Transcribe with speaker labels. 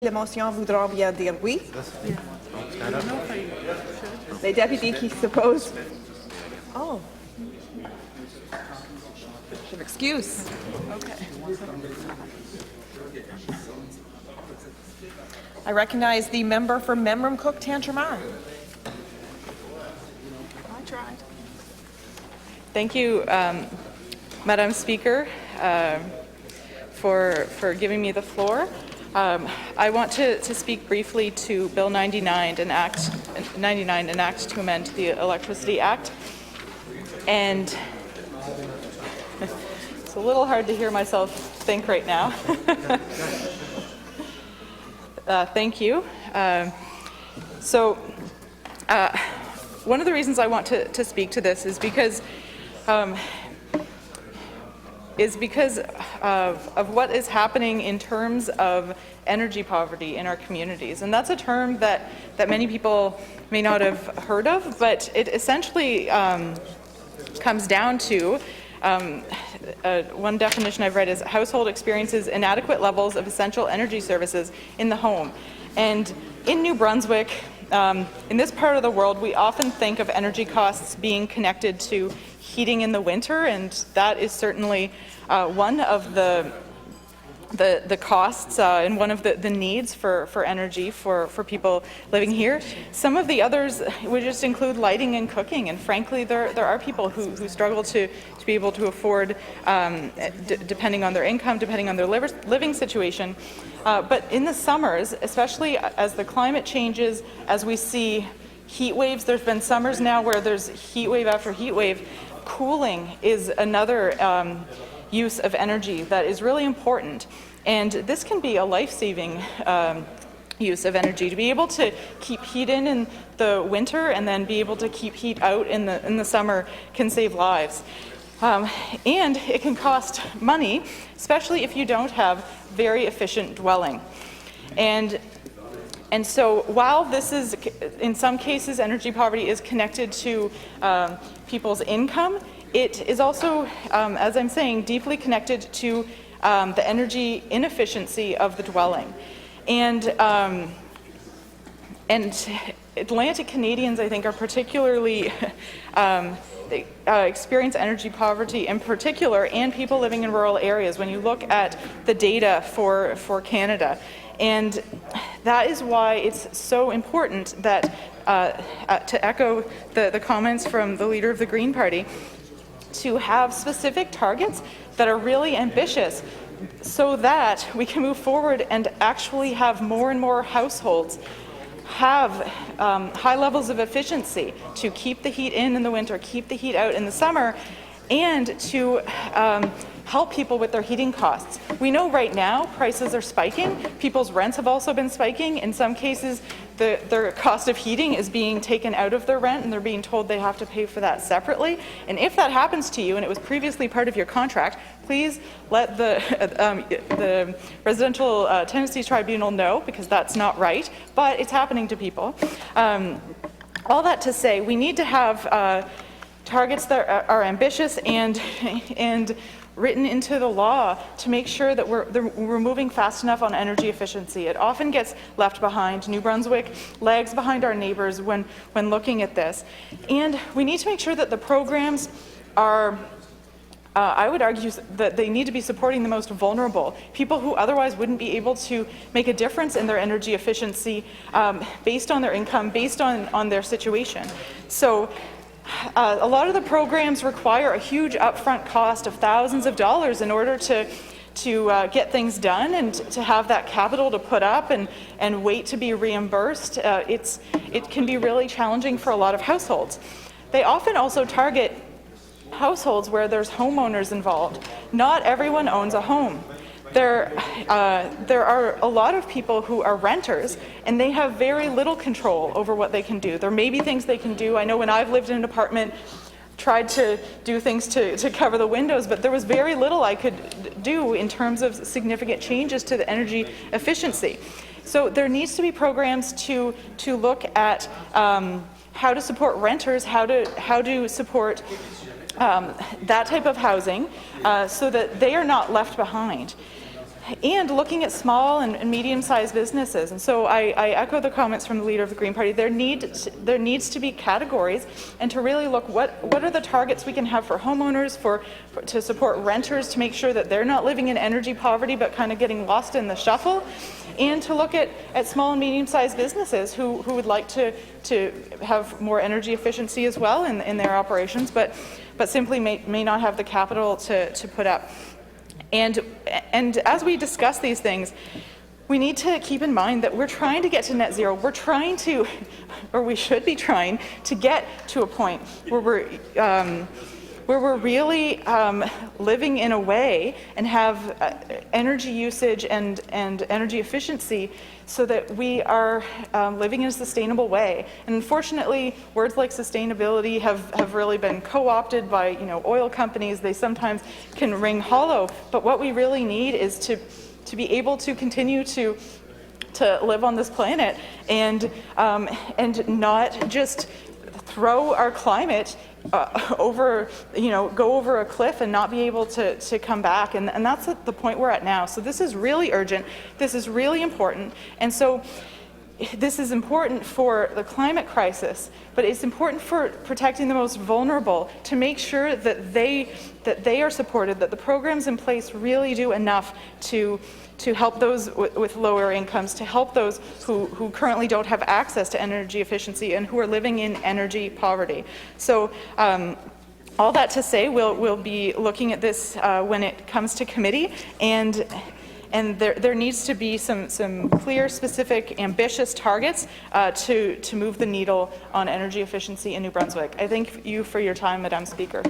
Speaker 1: L'émotion voudra bien dire oui. Les députés qui s'opposent. Oh. Je m'excuse. Okay. I recognize the member for Memramcook Tantramar. I tried.
Speaker 2: Thank you, Madam Speaker, for giving me the floor. I want to speak briefly to Bill 99, an act to amend the Electricity Act. And it's a little hard to hear myself think right now. Thank you. One of the reasons I want to speak to this is because of what is happening in terms of energy poverty in our communities. And that's a term that many people may not have heard of, but it essentially comes down to one definition I've read is household experiences inadequate levels of essential energy services in the home. And in New Brunswick, in this part of the world, we often think of energy costs being connected to heating in the winter, and that is certainly one of the costs and one of the needs for energy for people living here. Some of the others would just include lighting and cooking, and frankly there are people who struggle to be able to afford, depending on their income, depending on their living situation. But in the summers, especially as the climate changes, as we see heat waves, there's been summers now where there's heat wave after heat wave, cooling is another use of energy that is really important. And this can be a life-saving use of energy. To be able to keep heat in the winter and then be able to keep heat out in the summer can save lives. And it can cost money, especially if you don't have very efficient dwelling. And so while this is, in some cases, energy poverty is connected to people's income, it is also, as I'm saying, deeply connected to the energy inefficiency of the dwelling. And Atlantic Canadians, I think, are particularly experience energy poverty in particular, and people living in rural areas when you look at the data for Canada. And that is why it's so important that, to echo the comments from the leader of the Green Party, to have specific targets that are really ambitious so that we can move forward and actually have more and more households have high levels of efficiency to keep the heat in the winter, keep the heat out in the summer, and to help people with their heating costs. We know right now prices are spiking. People's rents have also been spiking. In some cases, their cost of heating is being taken out of their rent and they're being told they have to pay for that separately. And if that happens to you and it was previously part of your contract, please let the Residential Tenancies Tribunal know, because that's not right, but it's happening to people. All that to say, we need to have targets that are ambitious and written into the law to make sure that we're moving fast enough on energy efficiency. It often gets left behind. New Brunswick lags behind our neighbours when looking at this. And we need to make sure that the programs are, I would argue that they need to be supporting the most vulnerable, people who otherwise wouldn't be able to make a difference in their energy efficiency based on their income, based on their situation. So a lot of the programs require a huge upfront cost of thousands of dollars in order to get things done and to have that capital to put up and wait to be reimbursed. It can be really challenging for a lot of households. They often also target households where there's homeowners involved. Not everyone owns a home. There are a lot of people who are renters, and they have very little control over what they can do. There may be things they can do. I know when I've lived in an apartment, tried to do things to cover the windows, but there was very little I could do in terms of significant changes to the energy efficiency. So there needs to be programs to look at how to support renters, how to support that type of housing so that they are not left behind. and looking at small and medium-sized businesses. And so I echo the comments from the leader of the Green Party. There needs to be categories, and to really look what are the targets we can have for homeowners, to support renters, to make sure that they're not living in energy poverty but kind of getting lost in the shuffle, and to look at small and medium-sized businesses who would like to have more energy efficiency as well in their operations, but simply may not have the capital to put up. And as we discuss these things, we need to keep in mind that we're trying to get to net zero. We're trying to, or we should be trying to get to a point where we're really living in a way and have energy usage and energy efficiency so that we are living in a sustainable way. And unfortunately, words like sustainability have really been co-opted by oil companies. They sometimes can ring hollow, but what we really need is to be able to continue to live on this planet and not just throw our climate over, go over a cliff and not be able to come back. And that's the point we're at now. So this is really urgent. This is really important. And so this is important for the climate crisis, but it's important for protecting the most vulnerable, to make sure that they are supported, that the programs in place really do enough to help those with lower incomes, to help those who currently don't have access to energy efficiency and who are living in energy poverty. So all that to say, we'll be looking at this when it comes to committee, and there needs to be some clear, specific, ambitious targets to move the needle on energy efficiency in New Brunswick. I thank you for your time, Madam Speaker.